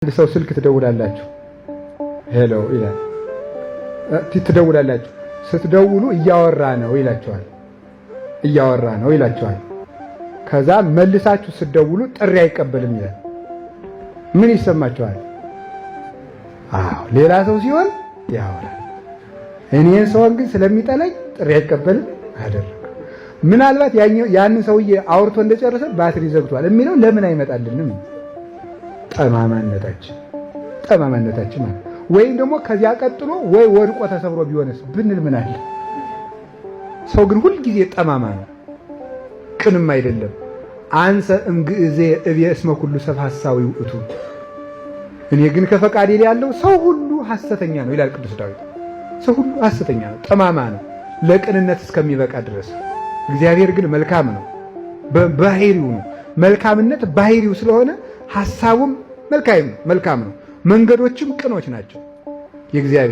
አንድ ሰው ስልክ ትደውላላችሁ፣ ሄሎ ይላል። ትደውላላችሁ፣ ስትደውሉ እያወራ ነው ይላችኋል። እያወራ ነው ይላችኋል። ከዛ መልሳችሁ ስትደውሉ ጥሪ አይቀበልም ይላል። ምን ይሰማችኋል? አዎ ሌላ ሰው ሲሆን ያወራል። እኔን ሰውን ግን ስለሚጠላኝ ጥሪ አይቀበልም አደረገ። ምናልባት ያንን ሰውዬ አውርቶ እንደጨረሰ ባትሪ ዘግቷል የሚለው ለምን አይመጣልንም? ጠማማነታችን ማለት ወይም ደግሞ ከዚያ ቀጥሎ ወይ ወድቆ ተሰብሮ ቢሆንስ ብንል ምን አለ? ሰው ግን ሁሉ ጊዜ ጠማማ ነው፣ ቅንም አይደለም። አንሰ እምግእዜ እብየ እስመ ኩሉ ሰብ ሐሳዊ ውእቱ፣ እኔ ግን ከፈቃዴ ያለው ሰው ሁሉ ሐሰተኛ ነው ይላል ቅዱስ ዳዊት። ሰው ሁሉ ሐሰተኛ ነው፣ ጠማማ ነው ለቅንነት እስከሚበቃ ድረስ። እግዚአብሔር ግን መልካም ነው፣ ባህሪው ነው። መልካምነት ባህሪው ስለሆነ ሐሳቡም መልካም ነው፣ መንገዶችም ቅኖች ናቸው የእግዚአብሔር